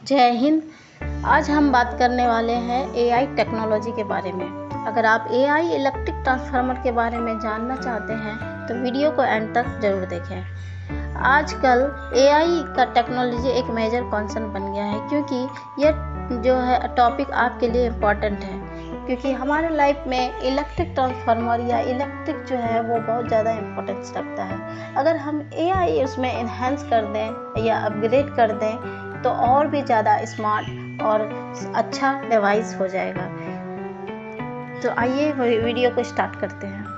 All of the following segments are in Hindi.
जय हिंद। आज हम बात करने वाले हैं एआई टेक्नोलॉजी के बारे में। अगर आप एआई इलेक्ट्रिक ट्रांसफार्मर के बारे में जानना चाहते हैं तो वीडियो को एंड तक ज़रूर देखें। आजकल एआई का टेक्नोलॉजी एक मेजर कॉन्सर्न बन गया है, क्योंकि यह जो है टॉपिक आपके लिए इम्पॉर्टेंट है, क्योंकि हमारे लाइफ में इलेक्ट्रिक ट्रांसफार्मर या इलेक्ट्रिक जो है वो बहुत ज़्यादा इम्पोर्टेंस रखता है। अगर हम एआई उसमें इन्हेंस कर दें या अपग्रेड कर दें तो और भी ज़्यादा स्मार्ट और अच्छा डिवाइस हो जाएगा। तो आइए वीडियो को स्टार्ट करते हैं।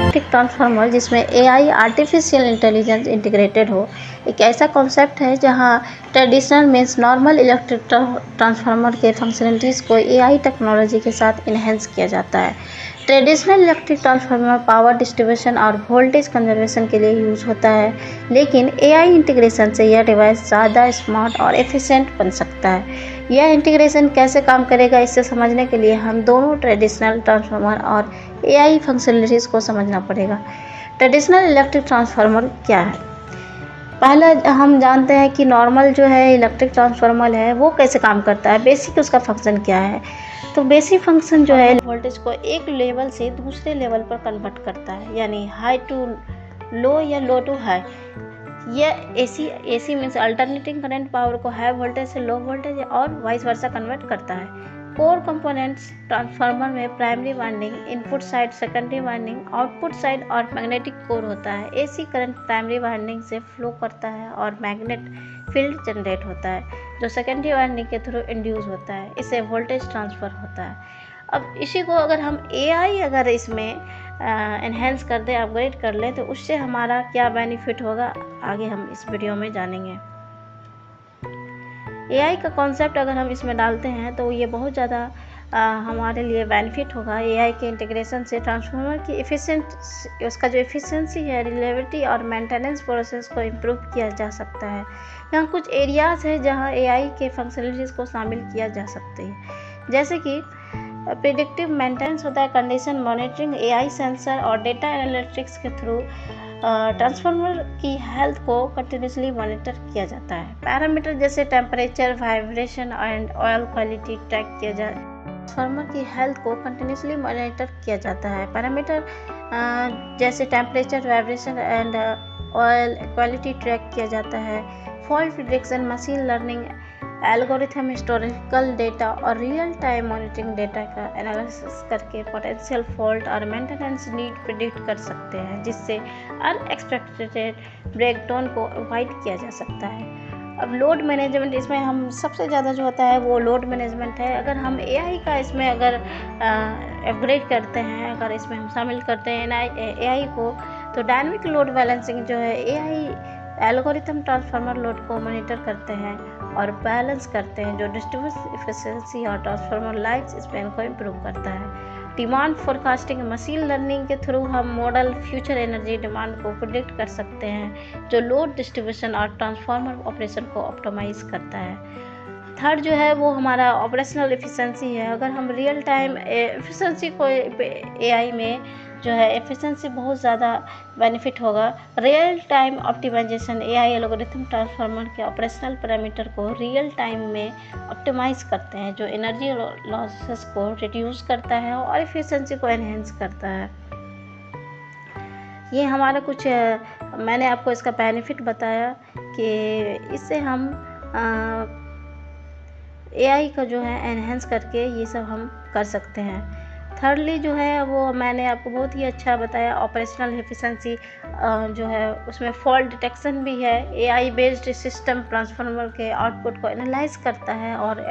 इलेक्ट्रिक ट्रांसफार्मर जिसमें एआई आर्टिफिशियल इंटेलिजेंस इंटीग्रेटेड हो, एक ऐसा कॉन्सेप्ट है जहां traditional means normal electric transformer के फंक्शनलिटीज़ को एआई टेक्नोलॉजी के साथ इन्हेंस किया जाता है। Traditional electric transformer power distribution और वोल्टेज कंजर्वेशन के लिए यूज़ होता है, लेकिन एआई इंटीग्रेशन से यह डिवाइस ज़्यादा स्मार्ट और एफिशिएंट बन सकता है। यह इंटीग्रेशन कैसे काम करेगा, इसे समझने के लिए हम दोनों ट्रेडिशनल ट्रांसफार्मर और एआई फंक्शनलिटीज़ को समझना पड़ेगा। ट्रेडिशनल इलेक्ट्रिक ट्रांसफार्मर क्या है? पहला हम जानते हैं कि नॉर्मल जो है इलेक्ट्रिक ट्रांसफार्मर है वो कैसे काम करता है, बेसिक उसका फंक्शन क्या है। तो बेसिक फंक्शन जो है वोल्टेज को एक लेवल से दूसरे लेवल पर कन्वर्ट करता है, यानी हाई टू लो या लो टू हाई। यह AC means alternating current power को हाई वोल्टेज से लो वोल्टेज और वाइस वर्सा कन्वर्ट करता है। कोर कंपोनेंट्स ट्रांसफार्मर में primary winding, input side, secondary winding, output side और मैग्नेटिक कोर होता है। एसी करंट प्राइमरी वाइंडिंग से फ्लो करता है और मैग्नेट फील्ड जनरेट होता है, जो सेकेंडरी वाइंडिंग के थ्रू इंड्यूस होता है। इससे वोल्टेज ट्रांसफ़र होता है। अब इसी को अगर हम एआई अगर इसमें एनहेंस कर दें, अपग्रेड कर लें, तो उससे हमारा क्या बेनिफिट होगा आगे हम इस वीडियो में जानेंगे। एआई का कॉन्सेप्ट अगर हम इसमें डालते हैं तो ये बहुत ज़्यादा हमारे लिए बेनिफिट होगा। एआई के इंटीग्रेशन से ट्रांसफार्मर की उसका जो एफिशिएंसी है, रिलायबिलिटी और मेंटेनेंस प्रोसेस को इम्प्रूव किया जा सकता है। यहाँ कुछ एरियाज़ है जहाँ एआई के फंक्शनलिटीज़ को शामिल किया जा सकते हैं, जैसे कि प्रिडिक्टिव मेंटेनेंस होता है, कंडीशन मॉनिटरिंग, एआई सेंसर और डेटा एनालिटिक्स के थ्रू ट्रांसफार्मर की हेल्थ को कंटिन्यूसली मॉनिटर किया जाता है। पैरामीटर जैसे temperature, vibration and oil quality track किया जाए। ट्रांसफार्मर की हेल्थ को कंटिन्यूसली मॉनिटर किया जाता है। पैरामीटर जैसे temperature, vibration and oil quality track किया जाता है। Fault prediction, machine learning algorithm, historical data और रियल टाइम मॉनिटरिंग डेटा का एनालिसिस करके पोटेंशियल फॉल्ट और मेंटेनेंस नीड प्रिडिक्ट कर सकते हैं, जिससे अनएक्सपेक्टेड ब्रेकडाउन को अवॉइड किया जा सकता है। अब लोड मैनेजमेंट, इसमें हम सबसे ज़्यादा जो होता है वो लोड मैनेजमेंट है। अगर हम एआई का इसमें अगर अपग्रेड करते हैं, अगर इसमें हम शामिल करते हैं एआई को, तो डायनेमिक लोड बैलेंसिंग जो है, एआई एल्गोरिथम ट्रांसफार्मर लोड को मॉनिटर करते हैं और बैलेंस करते हैं, जो डिस्ट्रीब्यूशन एफिशिएंसी और ट्रांसफार्मर लाइफ स्पैन को इम्प्रूव करता है। डिमांड फोरकास्टिंग, मशीन लर्निंग के थ्रू हम मॉडल फ्यूचर एनर्जी डिमांड को प्रिडिक्ट कर सकते हैं, जो लोड डिस्ट्रीब्यूशन और ट्रांसफार्मर ऑपरेशन को ऑप्टिमाइज करता है। थर्ड जो है वो हमारा ऑपरेशनल एफिशिएंसी है। अगर हम रियल टाइम एफिशिएंसी को एआई में जो है एफिशिएंसी बहुत ज़्यादा बेनिफिट होगा। Real time optimization, AI algorithm transformer के ऑपरेशनल पैरामीटर को रियल टाइम में ऑप्टिमाइज करते हैं, जो एनर्जी लॉसेस को रिड्यूस करता है और एफिशिएंसी को एनहेंस करता है। ये हमारा कुछ मैंने आपको इसका बेनिफिट बताया कि इससे हम एआई का जो है एनहेंस करके ये सब हम कर सकते हैं। थर्डली जो है वो मैंने आपको बहुत ही अच्छा बताया, ऑपरेशनल एफिशिएंसी जो है उसमें फॉल्ट डिटेक्शन भी है। एआई बेस्ड सिस्टम ट्रांसफार्मर के आउटपुट को एनालाइज करता है और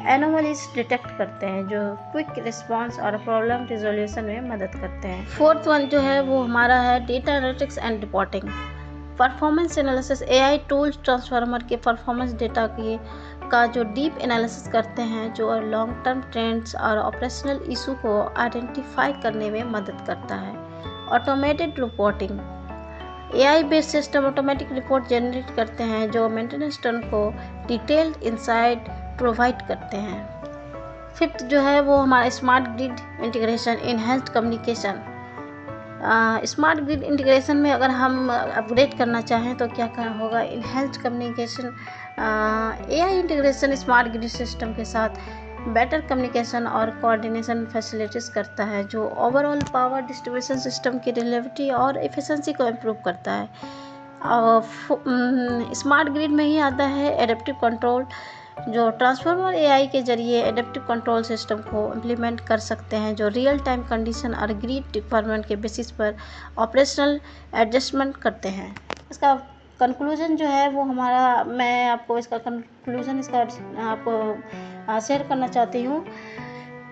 एनोमलीज डिटेक्ट करते हैं, जो क्विक रिस्पांस और प्रॉब्लम रिजोल्यूशन में मदद करते हैं। फोर्थ वन जो है वो हमारा है data analytics and reporting. Performance analysis, AI tools transformer के परफॉर्मेंस डेटा का जो डीप एनालिसिस करते हैं, जो लॉन्ग टर्म ट्रेंड्स और ऑपरेशनल इशू को आइडेंटिफाई करने में मदद करता है। Automated reporting, AI based system automatic report generate करते हैं, जो मेंटेनेंस टर्न को डिटेल्ड इंसाइट प्रोवाइड करते हैं। फिफ्थ जो है वो हमारा smart grid integration, enhanced communication, smart grid integration में अगर हम अपग्रेड करना चाहें तो क्या क्या होगा? Enhanced communication, AI integration smart grid system के साथ बेटर कम्युनिकेशन और कोऑर्डिनेशन फैसिलिटीज़ करता है, जो ओवरऑल पावर डिस्ट्रीब्यूशन सिस्टम की रिलायबिलिटी और एफिशिएंसी को इम्प्रूव करता है। स्मार्ट ग्रिड में ही आता है एडेप्टिव कंट्रोल, जो ट्रांसफार्मर एआई के जरिए एडेप्टिव कंट्रोल सिस्टम को इम्प्लीमेंट कर सकते हैं, जो रियल टाइम कंडीशन और ग्रिड रिक्वायरमेंट के बेसिस पर ऑपरेशनल एडजस्टमेंट करते हैं। इसका कंक्लूजन जो है वो हमारा, मैं आपको इसका कंक्लूजन इसका आपको शेयर करना चाहती हूँ।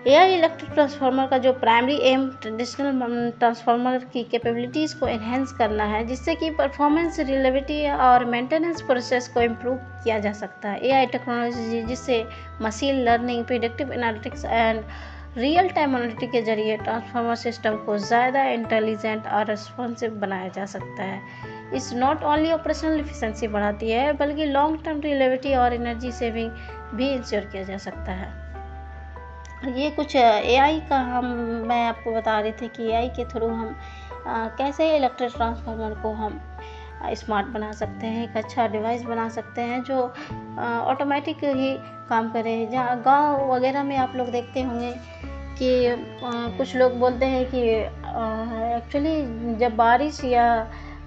एआई इलेक्ट्रिक ट्रांसफार्मर का जो प्राइमरी एम ट्रेडिशनल ट्रांसफार्मर की कैपेबिलिटीज़ को एनहेंस करना है, जिससे कि परफॉर्मेंस, रिलायबिलिटी और मेंटेनेंस प्रोसेस को इम्प्रूव किया जा सकता है। एआई टेक्नोलॉजी जिससे machine learning, predictive analytics and real time analytics के जरिए ट्रांसफार्मर सिस्टम को ज़्यादा इंटेलिजेंट और रिस्पॉन्सिव बनाया जा सकता है। इस नॉट ओनली ऑपरेशनल एफिशिएंसी बढ़ाती है, बल्कि लॉन्ग टर्म रिलायबिलिटी और एनर्जी सेविंग भी इंश्योर किया जा सकता है। ये कुछ एआई का मैं आपको बता रही थी कि एआई के थ्रू हम कैसे इलेक्ट्रिक ट्रांसफार्मर को हम स्मार्ट बना सकते हैं, एक अच्छा डिवाइस बना सकते हैं जो ऑटोमेटिक ही काम करे। जहाँ गांव वगैरह में आप लोग देखते होंगे कि कुछ लोग बोलते हैं कि एक्चुअली जब बारिश या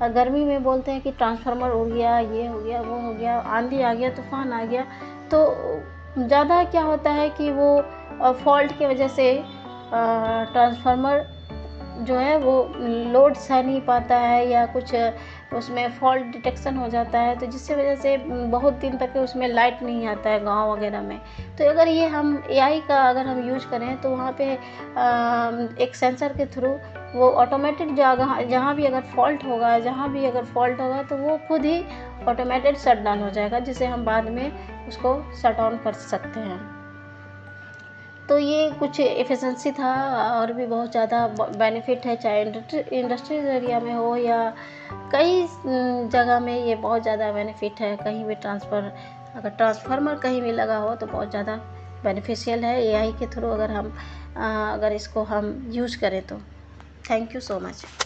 गर्मी में बोलते हैं कि ट्रांसफार्मर उड़ गया, ये हो गया, वो हो गया, आंधी आ गया, तूफान आ गया, तो ज़्यादा क्या होता है कि वो फॉल्ट की वजह से ट्रांसफार्मर जो है वो लोड सह नहीं पाता है या कुछ उसमें फॉल्ट डिटेक्शन हो जाता है, तो जिससे वजह से बहुत दिन तक उसमें लाइट नहीं आता है गांव वगैरह में। तो अगर ये हम एआई का अगर हम यूज करें तो वहाँ पे एक सेंसर के थ्रू वो ऑटोमेटिक जहाँ भी अगर फॉल्ट होगा तो वो खुद ही ऑटोमेटेड शट डाउन हो जाएगा, जिसे हम बाद में उसको शट ऑन कर सकते हैं। तो ये कुछ एफिशिएंसी था, और भी बहुत ज़्यादा बेनिफिट है, चाहे इंडस्ट्रियल एरिया में हो या कई जगह में ये बहुत ज़्यादा बेनिफिट है। कहीं भी अगर ट्रांसफार्मर कहीं भी लगा हो तो बहुत ज़्यादा बेनिफिशियल है एआई के थ्रू, अगर इसको हम यूज़ करें तो। Thank you so much.